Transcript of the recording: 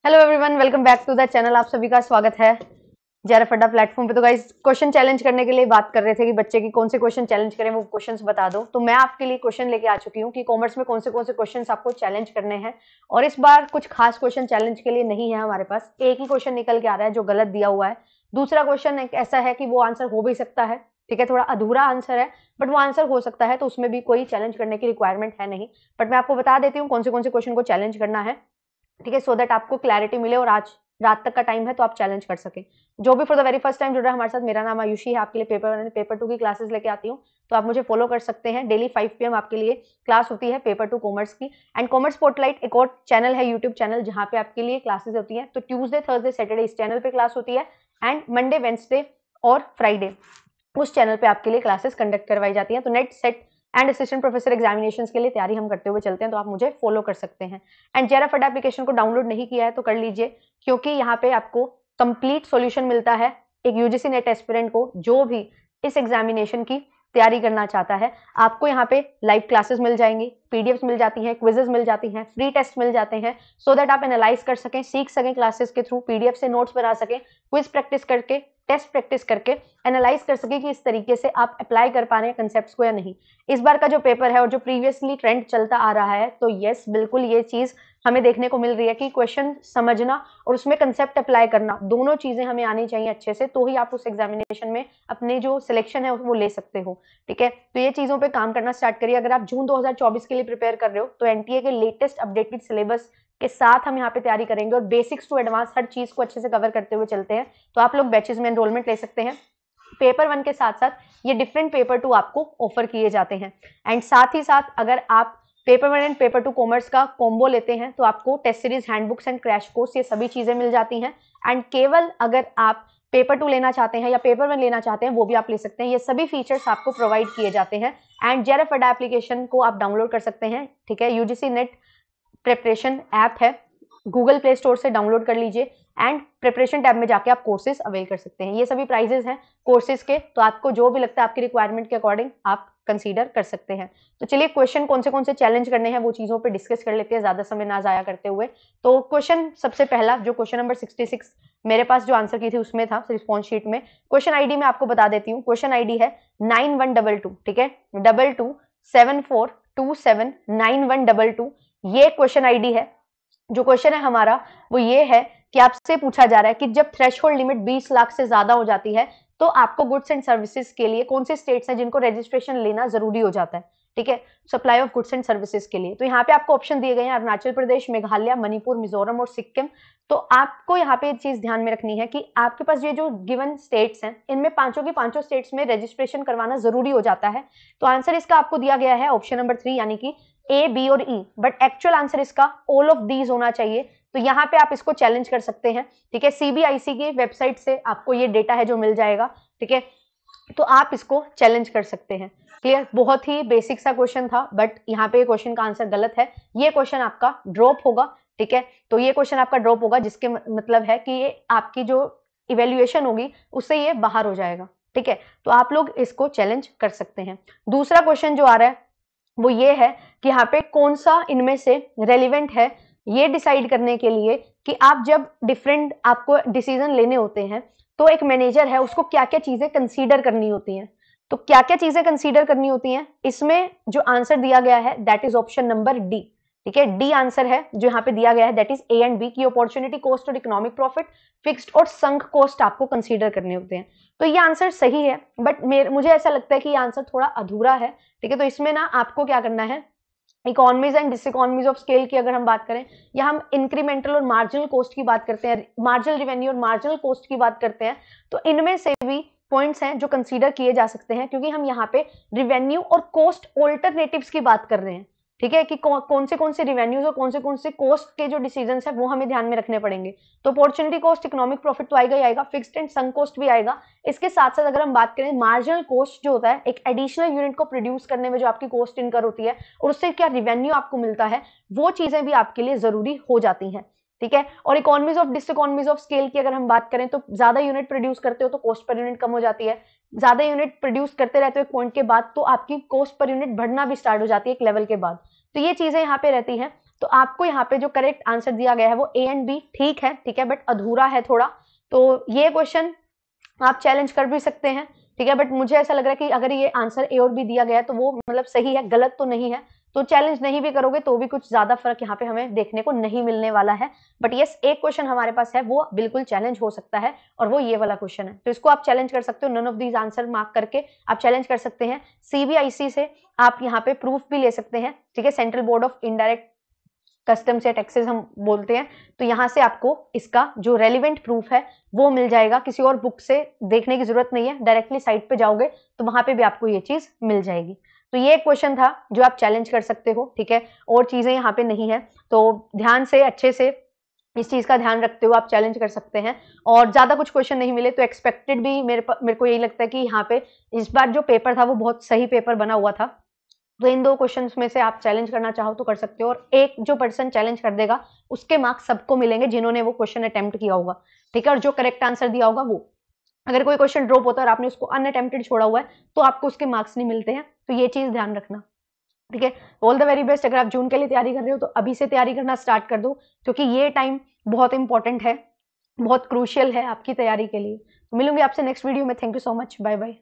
Hello everyone, welcome back to the channel. आप सभी का स्वागत है जेआरएफ अड्डा प्लेटफॉर्म पे। तो गाइस, क्वेश्चन चैलेंज करने के लिए बात कर रहे थे कि बच्चे की कौन से क्वेश्चन चैलेंज करें, वो क्वेश्चंस बता दो। तो मैं आपके लिए क्वेश्चन लेके आ चुकी हूँ कि कॉमर्स में कौन से क्वेश्चंस आपको चैलेंज करने हैं। और इस बार कुछ खास क्वेश्चन चैलेंज के लिए नहीं है हमारे पास। एक ही क्वेश्चन निकल के आ रहा है जो गलत दिया हुआ है। दूसरा क्वेश्चन एक ऐसा है कि वो आंसर हो भी सकता है, ठीक है, थोड़ा अधूरा आंसर है, बट वो आंसर हो सकता है, तो उसमें भी कोई चैलेंज करने की रिक्वायरमेंट है नहीं। बट मैं आपको बता देती हूँ कौन से क्वेश्चन को चैलेंज करना है, ठीक है, सो दैट आपको क्लैरिटी मिले और आज रात तक का टाइम है तो आप चैलेंज कर सकें। जो भी for the very first time जुड़ रहा है हमारे साथ, मेरा नाम आयुषी है, आपके लिए पेपर 2 की क्लासेस लेके आती हूँ। तो आप मुझे फॉलो कर सकते हैं। डेली 5 PM आपके लिए क्लास होती है पेपर 2 कॉमर्स की। एंड कॉमर्स स्पॉटलाइट एक और चैनल है, यूट्यूब चैनल, जहां पे आपके लिए क्लासेस होती है। तो ट्यूसडे, थर्सडे, सैटरडे इस चैनल पे क्लास होती है एंड मंडे, वेंसडे और फ्राइडे उस चैनल पे आपके लिए क्लासेस कंडक्ट करवाई जाती हैं। तो net, set and assistant professor examinations के लिए तैयारी हम करते हुए चलते हैं, तो आप मुझे फॉलो कर सकते हैं। एंड जेआरएफ अड्डा एप्लीकेशन को डाउनलोड नहीं किया है तो कर लीजिए, क्योंकि यहाँ पे आपको कंप्लीट सॉल्यूशन मिलता है एक यूजीसी नेट एस्पिरेंट को जो भी इस एग्जामिनेशन की तैयारी करना चाहता है। आपको यहाँ पे लाइव क्लासेस मिल जाएंगी, पीडीएफ्स मिल जाती हैं, क्विजेस मिल जाती हैं, फ्री टेस्ट मिल जाते हैं, सो दैट आप एनालाइज कर सकें, सीख सकें क्लासेस के थ्रू, पीडीएफ से नोट्स बना सकें, क्विज प्रैक्टिस करके, टेस्ट प्रैक्टिस करके एनालाइज कर सके कि इस तरीके से आप अप्लाई कर पा रहे हैं कंसेप्ट्स को या नहीं। इस बार का जो पेपर है और जो प्रीवियसली ट्रेंड चलता आ रहा है, तो यस, बिल्कुल ये चीज हमें देखने को मिल रही है कि क्वेश्चन समझना और उसमें कंसेप्ट अप्लाई करना, दोनों चीजें हमें आनी चाहिए अच्छे से, तो ही आप उस एग्जामिनेशन में अपने जो सिलेक्शन है वो ले सकते हो, ठीक है। तो ये चीजों पे काम करना स्टार्ट करिए। अगर आप जून 2024 के लिए प्रिपेयर कर रहे हो तो एनटीए के लेटेस्ट अपडेटेड सिलेबस के साथ हम यहाँ पे तैयारी करेंगे और बेसिक्स टू एडवांस हर चीज को अच्छे से कवर करते हुए चलते हैं। तो आप लोग बैचेस में एनरोलमेंट ले सकते हैं। पेपर 1 के साथ साथ ये डिफरेंट पेपर 2 आपको ऑफर किए जाते हैं। एंड साथ ही साथ अगर आप पेपर 1 एंड पेपर 2 कॉमर्स का कॉम्बो लेते हैं तो आपको test series, handbooks and crash course, ये सभी चीजें मिल जाती हैं। एंड केवल अगर आप पेपर 2 लेना चाहते हैं या पेपर 1 लेना चाहते हैं, वो भी आप ले सकते हैं। ये सभी फीचर्स आपको प्रोवाइड किए जाते हैं। एंड जेआरएफ अड्डा एप्लीकेशन को आप डाउनलोड कर सकते हैं, ठीक है। यूजीसी नेट प्रिपरेशन ऐप है, गूगल प्ले स्टोर से डाउनलोड कर लीजिए एंड प्रिपरेशन टैब में जाके आप कोर्सेज अवेल कर सकते हैं। ये सभी प्राइजेस हैं कोर्सेज के, तो आपको जो भी लगता है आपकी रिक्वायरमेंट के अकॉर्डिंग आप कंसीडर कर सकते हैं। तो चलिए, क्वेश्चन कौन से चैलेंज करने हैं वो चीजों पे डिस्कस कर लेते हैं, ज्यादा समय ना जाया करते हुए। तो क्वेश्चन सबसे पहला, जो क्वेश्चन नंबर 66 मेरे पास जो आंसर की थी उसमें था रिस्पॉन्स शीट में। क्वेश्चन आईडी मैं आपको बता देती हूँ। क्वेश्चन आईडी है 9122, ठीक है, 2274279122। ये क्वेश्चन आईडी है। जो क्वेश्चन है हमारा वो ये है कि आपसे पूछा जा रहा है कि जब थ्रेशहोल्ड लिमिट 20 लाख से ज्यादा हो जाती है तो आपको गुड्स एंड सर्विसेज के लिए कौन से स्टेट्स हैं जिनको रजिस्ट्रेशन लेना जरूरी हो जाता है, ठीक है, supply of goods and services के लिए। तो यहाँ पे आपको ऑप्शन दिए गए हैं अरुणाचल प्रदेश, मेघालय, मणिपुर, मिजोरम और सिक्किम। तो आपको यहाँ पे एक चीज ध्यान में रखनी है कि आपके पास ये जो गिवन स्टेट्स हैं, इनमें पांचों की पांचों स्टेट्स में रजिस्ट्रेशन करवाना जरूरी हो जाता है। तो आंसर इसका आपको दिया गया है ऑप्शन नंबर 3, यानी कि ए, बी और ई, बट एक्चुअल आंसर इसका ऑल ऑफ दीज होना चाहिए। तो यहाँ पे आप इसको चैलेंज कर सकते हैं, ठीक है। सीबीआईसी की वेबसाइट से आपको ये डेटा है जो मिल जाएगा, ठीक है, तो आप इसको चैलेंज कर सकते हैं। क्लियर? बहुत ही बेसिक सा क्वेश्चन था, बट यहाँ पे क्वेश्चन का आंसर गलत है। ये क्वेश्चन आपका ड्रॉप होगा, ठीक है। तो ये क्वेश्चन आपका ड्रॉप होगा, जिसके मतलब है कि ये आपकी जो इवेल्युएशन होगी उससे ये बाहर हो जाएगा, ठीक है। तो आप लोग इसको चैलेंज कर सकते हैं। दूसरा क्वेश्चन जो आ रहा है वो ये है कि यहाँ पे कौन सा इनमें से रेलिवेंट है, ये डिसाइड करने के लिए कि आप जब डिफरेंट आपको डिसीजन लेने होते हैं तो एक मैनेजर है, उसको क्या क्या चीजें कंसीडर करनी होती हैं। तो क्या क्या चीजें कंसीडर करनी होती हैं, इसमें जो आंसर दिया गया है that is option number D, ठीक है। डी आंसर है जो यहाँ पे दिया गया है, that is A and B, की अपॉर्चुनिटी कॉस्ट और इकोनॉमिक प्रॉफिट, फिक्स्ड और संक कॉस्ट आपको कंसीडर करने होते हैं। तो ये आंसर सही है, बट मुझे ऐसा लगता है कि ये आंसर थोड़ा अधूरा है, ठीक है। तो इसमें ना आपको क्या करना है, इकोनॉमीज एंड डिसइकोनॉमीज ऑफ स्केल की अगर हम बात करें, या हम इंक्रीमेंटल और मार्जिनल कॉस्ट की बात करते हैं, मार्जिनल रेवेन्यू और मार्जिनल कॉस्ट की बात करते हैं, तो इनमें से भी पॉइंट्स हैं जो कंसीडर किए जा सकते हैं, क्योंकि हम यहाँ पे रेवेन्यू और कॉस्ट ऑल्टरनेटिव्स की बात कर रहे हैं, ठीक है, कि कौन से रेवेन्यूज और कौन से कॉस्ट के जो डिसीजंस है वो हमें ध्यान में रखने पड़ेंगे। तो अपॉर्चुनिटी कॉस्ट, इकोनॉमिक प्रॉफिट तो आएगा ही आएगा, फिक्स्ड एंड संक कॉस्ट भी आएगा। इसके साथ साथ अगर हम बात करें मार्जिनल कॉस्ट जो होता है, एक एडिशनल यूनिट को प्रोड्यूस करने में जो आपकी कॉस्ट इनकर होती है और उससे क्या रेवेन्यू आपको मिलता है, वो चीजें भी आपके लिए जरूरी हो जाती हैं, ठीक है। और इकोनॉमीज ऑफ डिसइकोनॉमीज ऑफ स्केल की अगर हम बात करें, तो ज्यादा यूनिट प्रोड्यूस करते हो तो कॉस्ट पर यूनिट कम हो जाती है, ज्यादा यूनिट प्रोड्यूस करते रहते हो एक पॉइंट के बाद तो आपकी कॉस्ट पर यूनिट बढ़ना भी स्टार्ट हो जाती है एक लेवल के बाद। तो ये चीजें यहाँ पे रहती हैं। तो आपको यहाँ पे जो करेक्ट आंसर दिया गया है वो ए एंड बी ठीक है, बट अधूरा है थोड़ा। तो ये क्वेश्चन आप चैलेंज कर भी सकते हैं, ठीक है, बट मुझे ऐसा लग रहा है कि अगर ये आंसर ए और बी दिया गया है तो वो मतलब सही है, गलत तो नहीं है। तो चैलेंज नहीं भी करोगे तो भी कुछ ज्यादा फर्क यहाँ पे हमें देखने को नहीं मिलने वाला है। बट यस, एक क्वेश्चन हमारे पास है वो बिल्कुल चैलेंज हो सकता है, और वो ये वाला क्वेश्चन है, तो इसको आप चैलेंज कर सकते हो। None of these answer mark करके आप चैलेंज कर सकते हैं। सीबीआईसी से आप यहाँ पे प्रूफ भी ले सकते हैं, ठीक है, central board of indirect customs या टैक्सेस हम बोलते हैं। तो यहाँ से आपको इसका जो रेलिवेंट प्रूफ है वो मिल जाएगा, किसी और बुक से देखने की जरूरत नहीं है, डायरेक्टली साइट पे जाओगे तो वहां पे भी आपको ये चीज मिल जाएगी। तो ये एक क्वेश्चन था जो आप चैलेंज कर सकते हो, ठीक है, और चीजें यहाँ पे नहीं है। तो ध्यान से, अच्छे से इस चीज का ध्यान रखते हुए आप चैलेंज कर सकते हैं। और ज्यादा कुछ क्वेश्चन नहीं मिले तो एक्सपेक्टेड भी मेरे को यही लगता है कि यहाँ पे इस बार जो पेपर था वो बहुत सही पेपर बना हुआ था। तो इन 2 क्वेश्चंस में से आप चैलेंज करना चाहो तो कर सकते हो, और एक जो पर्सन चैलेंज कर देगा उसके मार्क्स सबको मिलेंगे जिन्होंने वो क्वेश्चन अटेम्प्ट किया होगा, ठीक है, और जो करेक्ट आंसर दिया होगा वो। अगर कोई क्वेश्चन ड्रॉप होता है और आपने उसको अनअटेम्प्टेड छोड़ा हुआ है तो आपको उसके मार्क्स नहीं मिलते हैं, तो ये चीज ध्यान रखना, ठीक है। All the very best. अगर आप जून के लिए तैयारी कर रहे हो तो अभी से तैयारी करना स्टार्ट कर दो, क्योंकि ये टाइम बहुत इंपॉर्टेंट है, बहुत क्रूशियल है आपकी तैयारी के लिए। तो मिलूंगी आपसे नेक्स्ट वीडियो में। Thank you so much, bye bye.